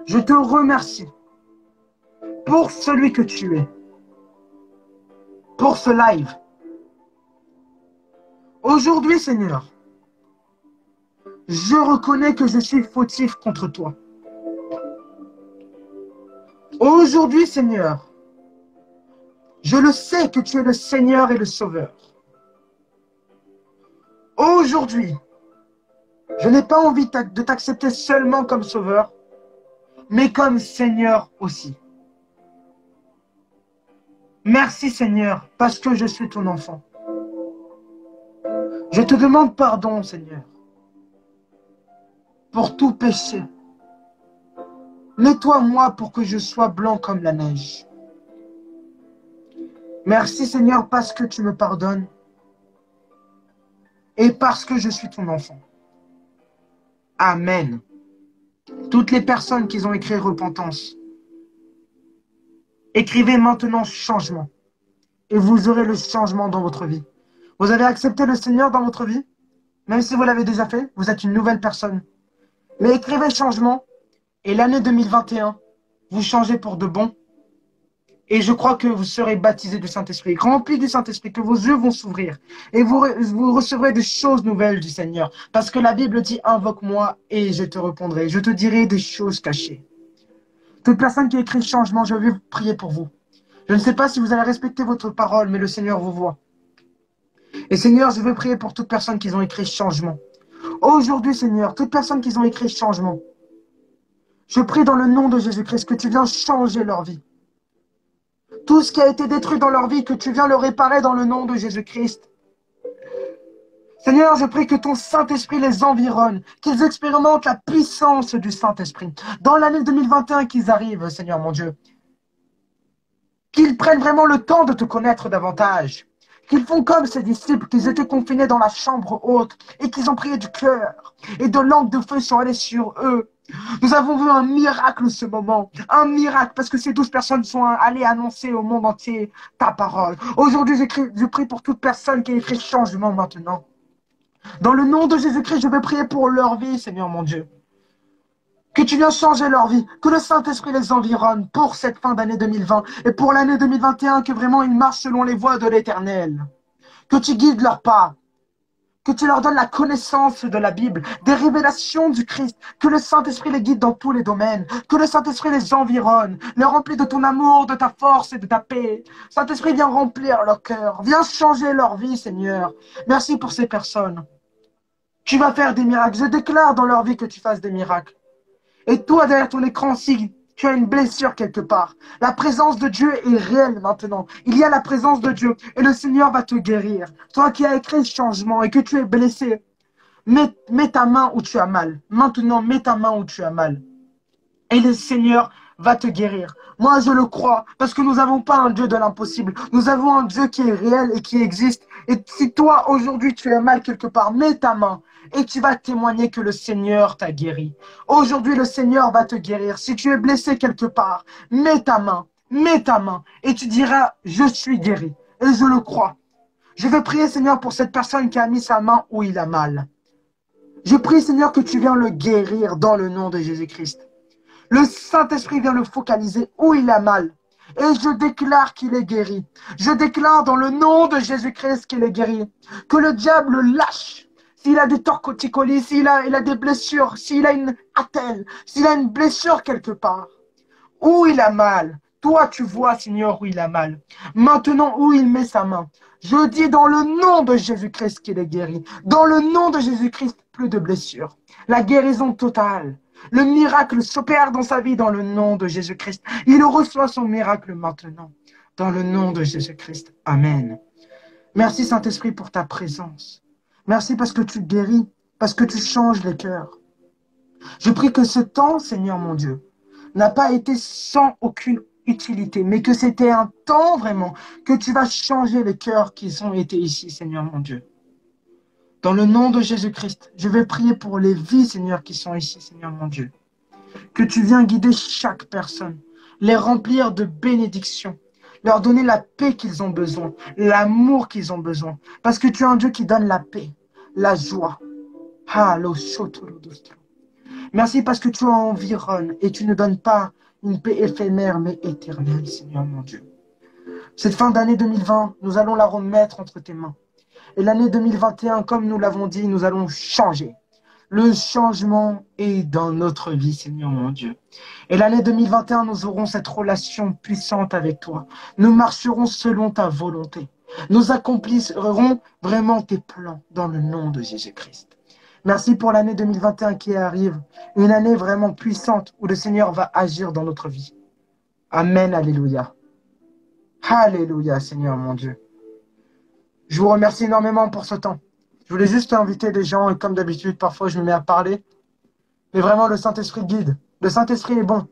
je te remercie pour celui que tu es, pour ce live. Aujourd'hui, Seigneur, je reconnais que je suis fautif contre toi. Aujourd'hui, Seigneur, je le sais que tu es le Seigneur et le Sauveur. Aujourd'hui, je n'ai pas envie de t'accepter seulement comme Sauveur, mais comme Seigneur aussi. Merci, Seigneur, parce que je suis ton enfant. Je te demande pardon, Seigneur, pour tout péché. Nettoie-moi pour que je sois blanc comme la neige. Merci, Seigneur, parce que tu me pardonnes et parce que je suis ton enfant. Amen. Toutes les personnes qui ont écrit repentance, écrivez maintenant changement et vous aurez le changement dans votre vie. Vous avez accepté le Seigneur dans votre vie? Même si vous l'avez déjà fait, vous êtes une nouvelle personne. Mais écrivez changement et l'année 2021, vous changez pour de bon. Et je crois que vous serez baptisés du Saint-Esprit, remplis du Saint-Esprit, que vos yeux vont s'ouvrir. Et vous recevrez des choses nouvelles du Seigneur. Parce que la Bible dit, invoque-moi et je te répondrai. Je te dirai des choses cachées. Toute personne qui écrit changement, je vais prier pour vous. Je ne sais pas si vous allez respecter votre parole, mais le Seigneur vous voit. Et Seigneur, je veux prier pour toute personne qui ont écrit changement. Aujourd'hui, Seigneur, toute personne qui ont écrit changement, je prie dans le nom de Jésus-Christ que tu viens changer leur vie. Tout ce qui a été détruit dans leur vie, que tu viens le réparer dans le nom de Jésus-Christ. Seigneur, je prie que ton Saint-Esprit les environne, qu'ils expérimentent la puissance du Saint-Esprit. Dans l'année 2021 qu'ils arrivent, Seigneur mon Dieu. Qu'ils prennent vraiment le temps de te connaître davantage. Qu'ils font comme ces disciples, qu'ils étaient confinés dans la chambre haute et qu'ils ont prié du cœur. Et de langues de feu sont allées sur eux. Nous avons vu un miracle ce moment. Un miracle parce que ces 12 personnes sont allées annoncer au monde entier ta parole. Aujourd'hui, je prie pour toute personne qui a écrit changement maintenant. Dans le nom de Jésus-Christ, je vais prier pour leur vie, Seigneur mon Dieu. Que tu viens changer leur vie, que le Saint-Esprit les environne pour cette fin d'année 2020 et pour l'année 2021, que vraiment ils marchent selon les voies de l'Éternel. Que tu guides leurs pas, que tu leur donnes la connaissance de la Bible, des révélations du Christ, que le Saint-Esprit les guide dans tous les domaines, que le Saint-Esprit les environne, les remplit de ton amour, de ta force et de ta paix. Saint-Esprit, viens remplir leur cœur, viens changer leur vie, Seigneur. Merci pour ces personnes. Tu vas faire des miracles. Je déclare dans leur vie que tu fasses des miracles. Et toi, derrière ton écran, si tu as une blessure quelque part, la présence de Dieu est réelle maintenant. Il y a la présence de Dieu et le Seigneur va te guérir. Toi qui as écrit ce changement et que tu es blessé, mets ta main où tu as mal. Maintenant, mets ta main où tu as mal. Et le Seigneur va te guérir. Moi, je le crois, parce que nous n'avons pas un Dieu de l'impossible. Nous avons un Dieu qui est réel et qui existe. Et si toi, aujourd'hui, tu as mal quelque part, mets ta main et tu vas témoigner que le Seigneur t'a guéri. Aujourd'hui, le Seigneur va te guérir. Si tu es blessé quelque part, mets ta main et tu diras, je suis guéri. Et je le crois. Je vais prier, Seigneur, pour cette personne qui a mis sa main où il a mal. Je prie, Seigneur, que tu viens le guérir dans le nom de Jésus-Christ. Le Saint-Esprit vient le focaliser où il a mal. Et je déclare qu'il est guéri. Je déclare dans le nom de Jésus-Christ qu'il est guéri. Que le diable le lâche. S'il a des torticolis, s'il a des blessures, s'il a une attelle, s'il a une blessure quelque part. Où il a mal. Toi, tu vois, Seigneur, où il a mal. Maintenant, où il met sa main. Je dis dans le nom de Jésus-Christ qu'il est guéri. Dans le nom de Jésus-Christ, plus de blessures. La guérison totale. Le miracle s'opère dans sa vie dans le nom de Jésus-Christ. Il reçoit son miracle maintenant. Dans le nom de Jésus-Christ. Amen. Merci Saint-Esprit pour ta présence. Merci parce que tu guéris, parce que tu changes les cœurs. Je prie que ce temps, Seigneur mon Dieu, n'a pas été sans aucune utilité, mais que c'était un temps vraiment que tu vas changer les cœurs qui ont été ici, Seigneur mon Dieu. Dans le nom de Jésus-Christ, je vais prier pour les vies, Seigneur, qui sont ici, Seigneur mon Dieu. Que tu viens guider chaque personne, les remplir de bénédictions, leur donner la paix qu'ils ont besoin, l'amour qu'ils ont besoin. Parce que tu es un Dieu qui donne la paix, la joie. Merci parce que tu environnes et tu ne donnes pas une paix éphémère mais éternelle, Seigneur mon Dieu. Cette fin d'année 2020, nous allons la remettre entre tes mains. Et l'année 2021, comme nous l'avons dit, nous allons changer. Le changement est dans notre vie, Seigneur mon Dieu. Et l'année 2021, nous aurons cette relation puissante avec toi. Nous marcherons selon ta volonté. Nous accomplirons vraiment tes plans dans le nom de Jésus-Christ. Merci pour l'année 2021 qui arrive. Une année vraiment puissante où le Seigneur va agir dans notre vie. Amen, alléluia. Alléluia, Seigneur mon Dieu. Je vous remercie énormément pour ce temps. Je voulais juste inviter des gens et comme d'habitude, parfois je me mets à parler. Mais vraiment, le Saint-Esprit guide. Le Saint-Esprit est bon.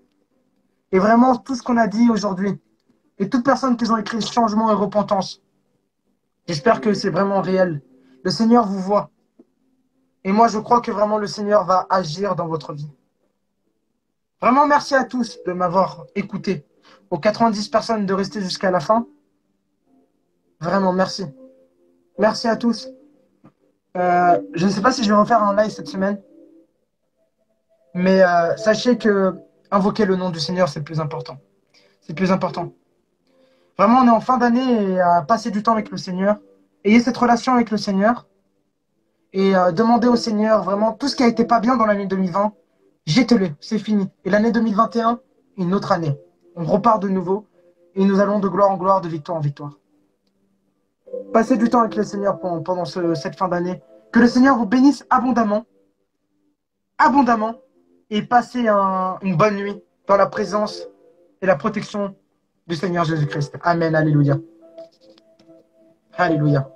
Et vraiment, tout ce qu'on a dit aujourd'hui, et toutes personnes qui ont écrit changement et repentance, j'espère que c'est vraiment réel. Le Seigneur vous voit. Et moi, je crois que vraiment le Seigneur va agir dans votre vie. Vraiment, merci à tous de m'avoir écouté. Aux 90 personnes de rester jusqu'à la fin. Vraiment, merci. Merci à tous. Je ne sais pas si je vais refaire un live cette semaine. Mais sachez que invoquer le nom du Seigneur, c'est le plus important. C'est le plus important. Vraiment, on est en fin d'année et à passer du temps avec le Seigneur. Ayez cette relation avec le Seigneur. Et demandez au Seigneur vraiment tout ce qui a été pas bien dans l'année 2020. Jetez-le, c'est fini. Et l'année 2021, une autre année. On repart de nouveau. Et nous allons de gloire en gloire, de victoire en victoire. Passez du temps avec le Seigneur pendant cette fin d'année. Que le Seigneur vous bénisse abondamment. Abondamment. Et passez une bonne nuit dans la présence et la protection du Seigneur Jésus-Christ. Amen. Alléluia. Alléluia.